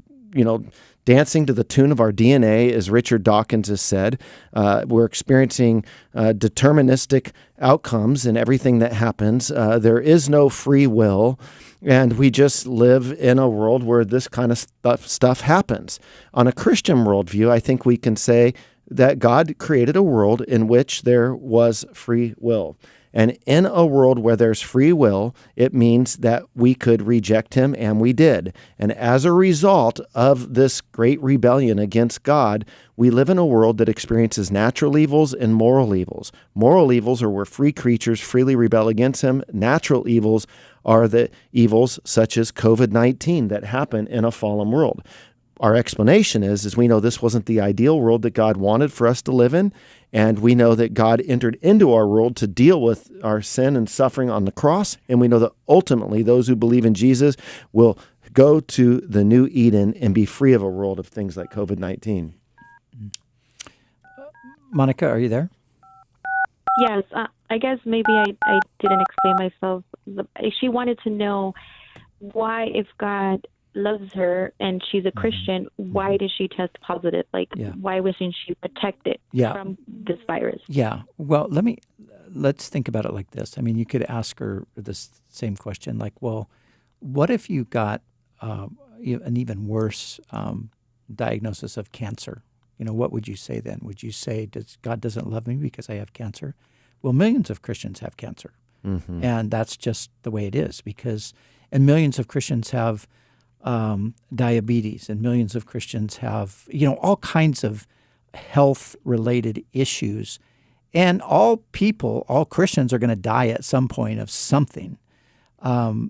S3: dancing to the tune of our DNA, as Richard Dawkins has said. We're experiencing deterministic outcomes in everything that happens. There is no free will, and we just live in a world where this kind of stuff happens. On a Christian worldview, I think we can say that God created a world in which there was free will. And in a world where there's free will, it means that we could reject him, and we did. And as a result of this great rebellion against God, we live in a world that experiences natural evils and moral evils. Moral evils are where free creatures freely rebel against him. Natural evils are the evils such as COVID-19 that happen in a fallen world. Our explanation is we know this wasn't the ideal world that God wanted for us to live in, and we know that God entered into our world to deal with our sin and suffering on the cross, and we know that ultimately those who believe in Jesus will go to the new Eden and be free of a world of things like COVID-19.
S2: Monica, are you there?
S5: Yes, I guess maybe I didn't explain myself. She wanted to know why, if God loves her and she's a Christian, why did she test positive? Like, why wasn't she protected from this virus?
S2: Yeah. Well, let's think about it like this. I mean, you could ask her this same question, like, well, what if you got an even worse diagnosis of cancer? What would you say then? Would you say, God doesn't love me because I have cancer? Well, millions of Christians have cancer. Mm-hmm. And that's just the way it is and millions of Christians have diabetes, and millions of Christians have, all kinds of health-related issues. And all Christians are going to die at some point of something.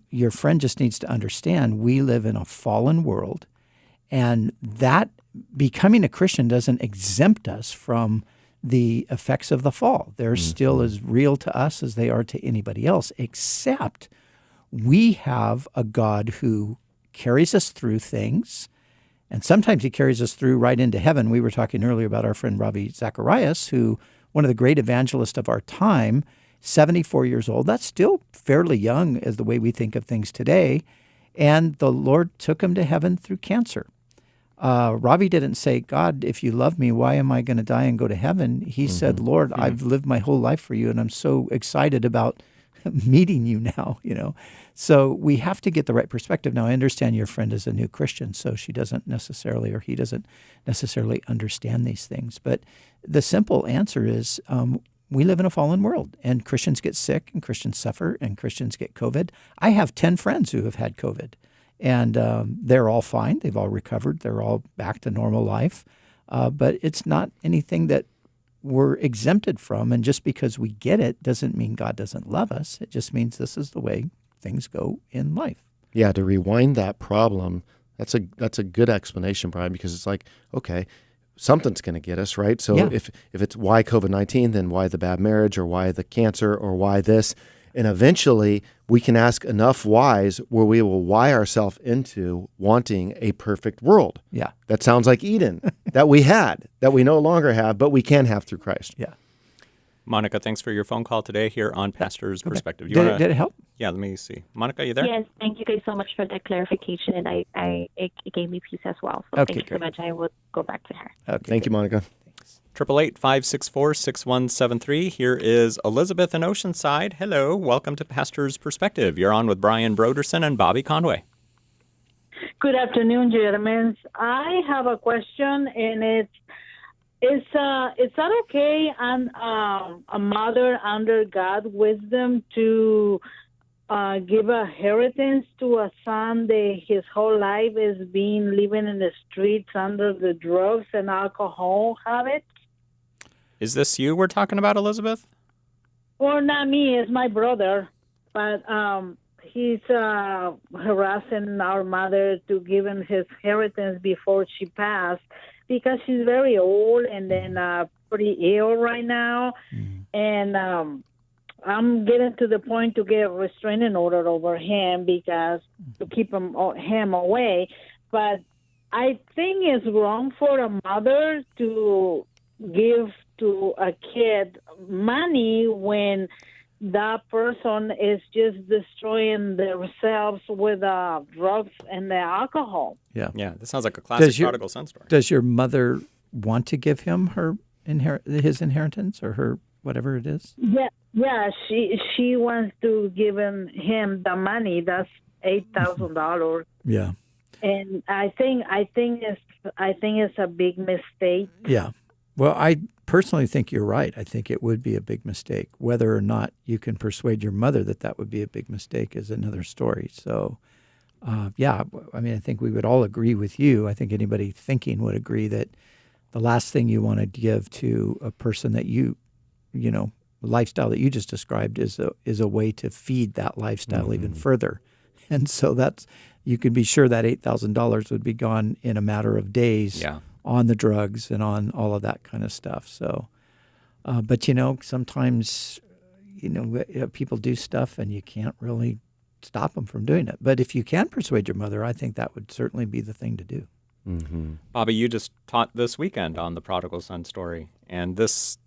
S2: Your friend just needs to understand we live in a fallen world, and that becoming a Christian doesn't exempt us from the effects of the fall. They're still as real to us as they are to anybody else, except we have a God who carries us through things, and sometimes he carries us through right into heaven. We were talking earlier about our friend Ravi Zacharias, who one of the great evangelists of our time, 74 years old. That's still fairly young as the way we think of things today. And the Lord took him to heaven through cancer. Ravi didn't say, God, if you love me, why am I going to die and go to heaven? He said, Lord, I've lived my whole life for you, and I'm so excited about meeting you now, So we have to get the right perspective. Now, I understand your friend is a new Christian, so he doesn't necessarily understand these things. But the simple answer is we live in a fallen world, and Christians get sick, and Christians suffer, and Christians get COVID. I have 10 friends who have had COVID. And they're all fine. They've all recovered. They're all back to normal life. But it's not anything that we're exempted from. And just because we get it doesn't mean God doesn't love us. It just means this is the way things go in life.
S3: Yeah, to rewind that problem, that's a good explanation, Brian, because it's like, okay, something's going to get us, right? So if it's why COVID-19, then why the bad marriage, or why the cancer, or why this? And eventually, we can ask enough whys where we will why ourselves into wanting a perfect world.
S2: Yeah.
S3: That sounds like Eden that we had, that we no longer have, but we can have through Christ.
S2: Yeah.
S1: Monica, thanks for your phone call today here on Pastor's Perspective.
S2: Did it help?
S1: Yeah, let me see. Monica, you there?
S5: Yes, thank you guys so much for that clarification, and it gave me peace as well. So
S2: Okay,
S5: thank you so much. I will go back to her.
S2: Okay,
S3: Thank you, Monica.
S1: 888-564-6173. Here is Elizabeth in Oceanside. Hello, welcome to Pastor's Perspective. You're on with Brian Broderson and Bobby Conway.
S6: Good afternoon, gentlemen. I have a question, and is that okay on a mother under God's wisdom to give a inheritance to a son that his whole life is living in the streets under the drugs and alcohol habits?
S1: Is this you we're talking about, Elizabeth?
S6: Well, not me. It's my brother. But he's harassing our mother to give him his inheritance before she passed because she's very old and then pretty ill right now. Mm-hmm. And I'm getting to the point to get a restraining order over him because to keep him away. But I think it's wrong for a mother to give to a kid money when that person is just destroying themselves with drugs and the alcohol.
S1: Yeah, this sounds like a classic prodigal son story.
S2: Does your mother want to give him his inheritance or her whatever it is?
S6: Yeah. She wants to give him the money. That's $8,000.
S2: Yeah.
S6: And I think it's a big mistake.
S2: Yeah. Well, I personally think you're right. I think it would be a big mistake. Whether or not you can persuade your mother that would be a big mistake is another story. So, I think we would all agree with you. I think anybody thinking would agree that the last thing you want to give to a person that the lifestyle that you just described is a way to feed that lifestyle even further. And so you can be sure that $8,000 would be gone in a matter of days.
S1: Yeah.
S2: On the drugs and on all of that kind of stuff. So, but sometimes, people do stuff and you can't really stop them from doing it. But if you can persuade your mother, I think that would certainly be the thing to do.
S3: Mm-hmm.
S1: Bobby, you just taught this weekend on the prodigal son story, and this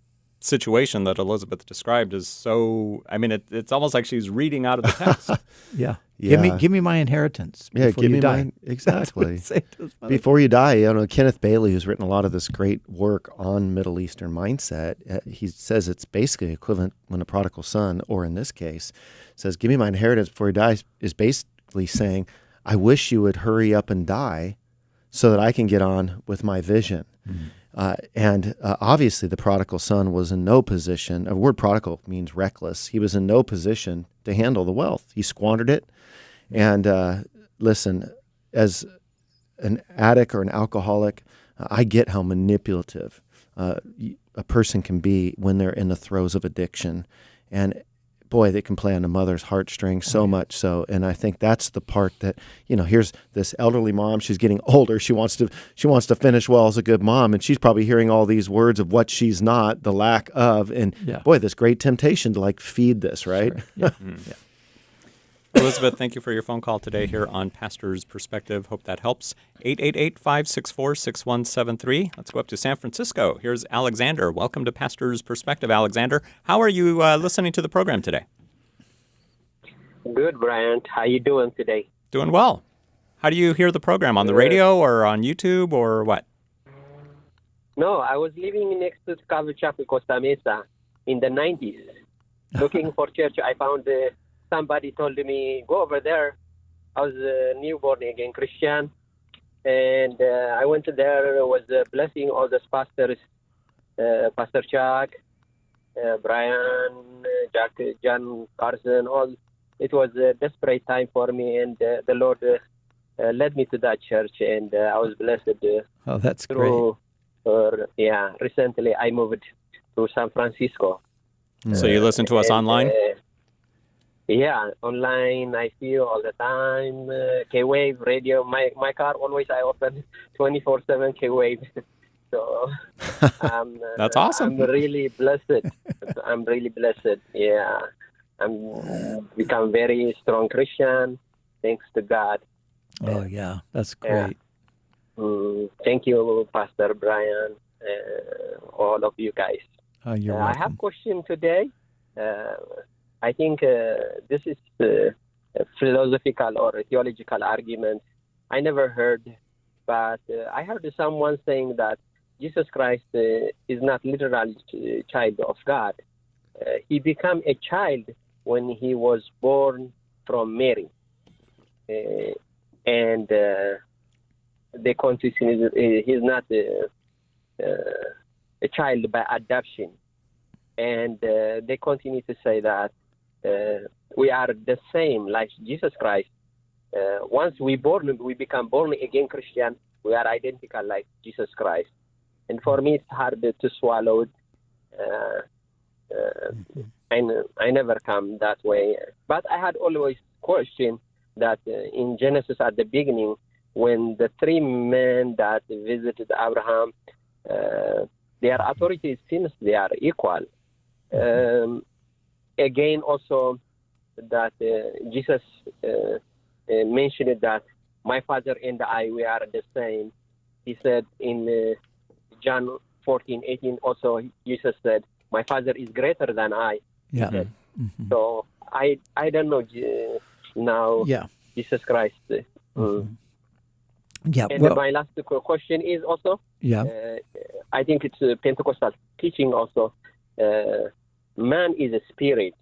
S1: situation that Elizabeth described is so, I mean, it's almost like she's reading out of the text.
S2: Yeah.
S3: Yeah.
S2: Give me my inheritance
S3: Yeah,
S2: before
S3: give
S2: you
S3: me
S2: die.
S3: mine. Exactly.
S2: Say to his mother.
S3: Before you die, Kenneth Bailey, who's written a lot of this great work on Middle Eastern mindset, he says it's basically equivalent when a prodigal son, or in this case, says, give me my inheritance before he dies, is basically saying, I wish you would hurry up and die so that I can get on with my vision. And obviously the prodigal son was in no position, the word prodigal means reckless. He was in no position to handle the wealth. He squandered it. And listen, as an addict or an alcoholic, I get how manipulative a person can be when they're in the throes of addiction. And boy, they can play on a mother's heartstrings so much so. And I think that's the part that, here's this elderly mom. She's getting older. She wants to finish well as a good mom. And she's probably hearing all these words of what she's not, the lack of. And boy, this great temptation to feed this, right?
S2: Sure. Yeah.
S1: Yeah. Elizabeth, thank you for your phone call today here on Pastor's Perspective. Hope that helps. 888-564-6173. Let's go up to San Francisco. Here's Alexander. Welcome to Pastor's Perspective, Alexander. How are you listening to the program today?
S7: Good, Brian. How you doing today?
S1: Doing well. How do you hear the program? On the radio or on YouTube or what?
S7: No, I was living next to Calvary Chapel, Costa Mesa in the 90s. Looking for church, I found somebody told me, go over there. I was a newborn again Christian. And I went there, was blessing all those pastors, Pastor Chuck, Brian, Jack, John Carson, all. It was a desperate time for me, and the Lord led me to that church, and I was blessed.
S2: Oh, that's great.
S7: Recently I moved to San Francisco.
S1: So you listen to us online?
S7: Online. I feel all the time. K-Wave radio. My car always I open 24/7 K-Wave. So
S1: that's awesome.
S7: I'm really blessed. I'm really blessed. Yeah, I'm become very strong Christian. Thanks to God.
S2: Oh yeah, that's great.
S7: Thank you, Pastor Brian, all of you guys.
S2: You're welcome.
S7: I have a question today. I think this is a philosophical or a theological argument. I never heard, but I heard someone saying that Jesus Christ is not literally a child of God. He became a child when he was born from Mary. And they continue, he's not a child by adoption. And they continue to say that we are the same like Jesus Christ. Once we become born again Christian, we are identical like Jesus Christ. And for me, it's hard to swallow it. I never come that way. But I had always questioned that in Genesis at the beginning, when the three men that visited Abraham, their authority seems they are equal. Again, also that Jesus mentioned that my Father and I, we are the same. He said in John 14:18, also Jesus said, my Father is greater than I.
S2: Yeah.
S7: Mm-hmm. So I don't know now.
S2: Yeah.
S7: Jesus Christ.
S2: Yeah.
S7: And
S2: Well,
S7: my last question is also.
S2: yeah.
S7: I think it's a Pentecostal teaching also. Man is a spirit.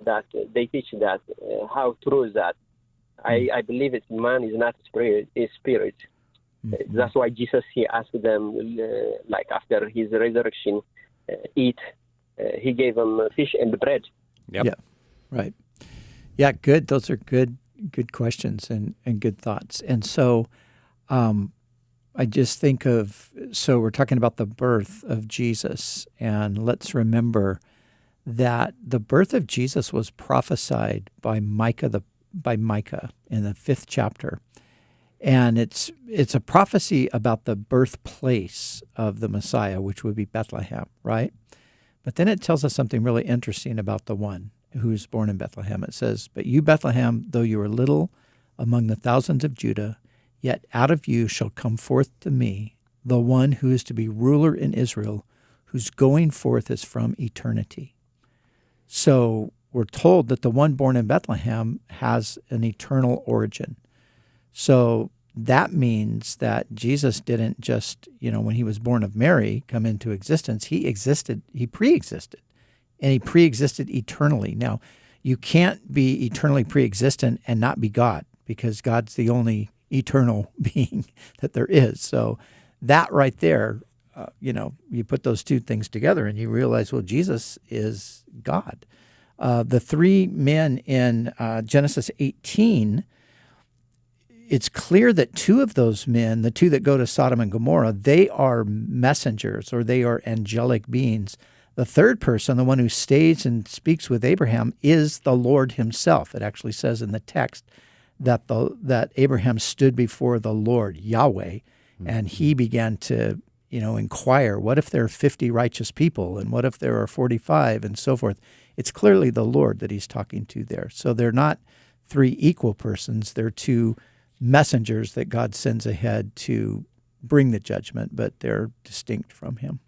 S7: That they teach that. How true is that? I believe it's man is not spirit, is spirit. Mm-hmm. That's why Jesus, he asked them, like after his resurrection, eat. He gave them fish and bread.
S1: Yep.
S2: Yeah. Right. Yeah. Good. Those are good questions and good thoughts. And so, I just think so we're talking about the birth of Jesus, and let's remember that the birth of Jesus was prophesied by Micah in the 5th chapter. And it's a prophecy about the birthplace of the Messiah, which would be Bethlehem, right? But then it tells us something really interesting about the one who is born in Bethlehem. It says, but you, Bethlehem, though you are little among the thousands of Judah, yet out of you shall come forth to me the one who is to be ruler in Israel, whose going forth is from eternity. So we're told that the one born in Bethlehem has an eternal origin. So that means that Jesus didn't just, when he was born of Mary, come into existence. He pre-existed, and he pre-existed eternally. Now, you can't be eternally pre-existent and not be God, because God's the only eternal being that there is. So that right there, you put those two things together and you realize, well, Jesus is God. The three men in Genesis 18, it's clear that two of those men, the two that go to Sodom and Gomorrah, they are messengers, or they are angelic beings. The third person, the one who stays and speaks with Abraham, is the Lord himself. It actually says in the text that Abraham stood before the Lord, Yahweh, and he began to inquire, what if there are 50 righteous people, and what if there are 45, and so forth. It's clearly the Lord that he's talking to there. So they're not three equal persons. They're two messengers that God sends ahead to bring the judgment, but they're distinct from him.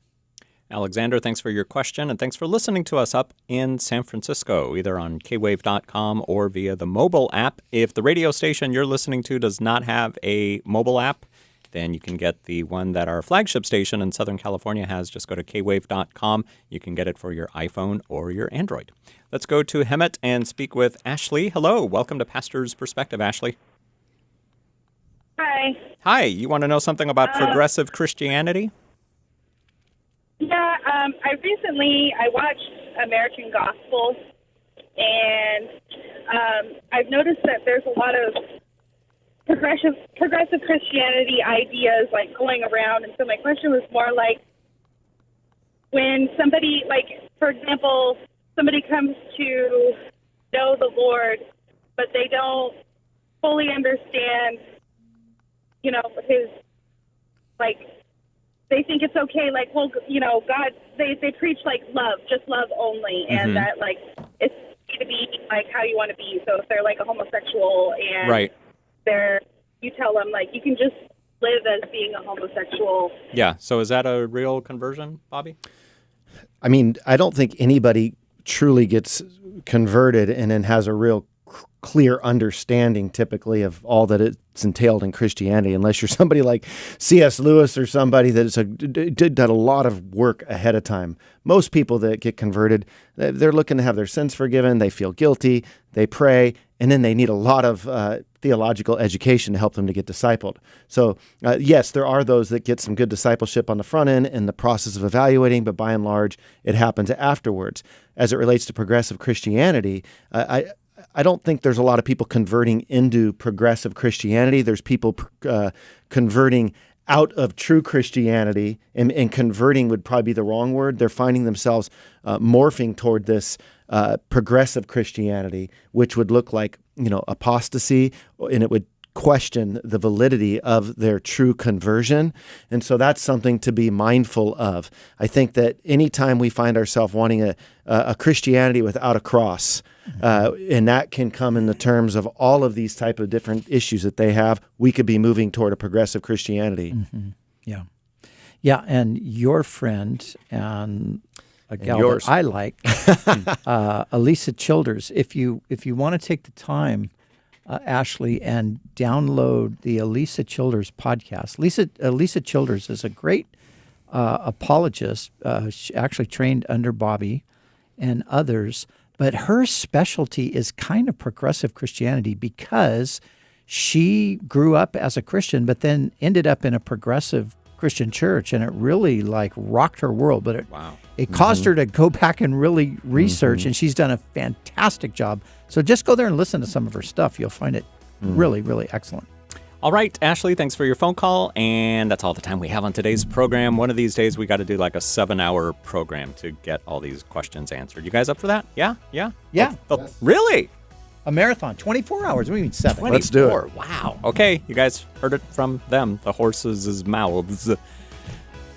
S1: Alexander, thanks for your question, and thanks for listening to us up in San Francisco, either on kwave.com or via the mobile app. If the radio station you're listening to does not have a mobile app, then you can get the one that our flagship station in Southern California has. Just go to kwave.com. You can get it for your iPhone or your Android. Let's go to Hemet and speak with Ashley. Hello. Welcome to Pastor's Perspective, Ashley.
S8: Hi.
S1: Hi. You want to know something about progressive Christianity?
S8: Yeah, I watched American Gospel, and I've noticed that there's a lot of progressive Christianity ideas going around, and so my question was more when somebody, for example, somebody comes to know the Lord, but they don't fully understand, his, they think it's okay, God, they preach love, just love only, and that it's to be how you want to be. So if they're a homosexual and
S1: right.
S8: You tell them you can just live as being a homosexual.
S1: Yeah. So is that a real conversion, Bobby?
S3: I mean, I don't think anybody truly gets converted and then has a real clear understanding typically of all that it's entailed in Christianity, unless you're somebody like C.S. Lewis or somebody that's did a lot of work ahead of time. Most people that get converted, they're looking to have their sins forgiven, they feel guilty, they pray, and then they need a lot of theological education to help them to get discipled. So yes, there are those that get some good discipleship on the front end in the process of evaluating, but by and large, it happens afterwards. As it relates to progressive Christianity, I don't think there's a lot of people converting into progressive Christianity. There's people converting out of true Christianity, and converting would probably be the wrong word. They're finding themselves morphing toward this progressive Christianity, which would look like, apostasy, and it would question the validity of their true conversion. And so that's something to be mindful of. I think that anytime we find ourselves wanting a Christianity without a cross, and that can come in the terms of all of these type of different issues that they have, we could be moving toward a progressive Christianity.
S2: Mm-hmm. Yeah. Yeah, and your friend and a gal that I like, Elisa Childers, if you want to take the time, Ashley, and download the Elisa Childers podcast. Elisa Childers is a great apologist. She actually trained under Bobby and others, but her specialty is kind of progressive Christianity because she grew up as a Christian, but then ended up in a progressive Christian church, and it really rocked her world. But it caused her to go back and really research, and she's done a fantastic job. So just go there and listen to some of her stuff. You'll find it really, really excellent.
S1: All right, Ashley, thanks for your phone call. And that's all the time we have on today's program. One of these days, we got to do a 7-hour program to get all these questions answered. You guys up for that? Yeah?
S2: Yeah.
S1: Yes. Really?
S2: A marathon, 24 hours. We mean 7.
S1: 24.
S3: Let's do it.
S1: Wow. Okay, you guys heard it from them, the horses' mouths.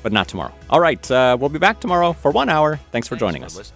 S1: But not tomorrow. All right, we'll be back tomorrow for 1 hour. Thanks for joining us.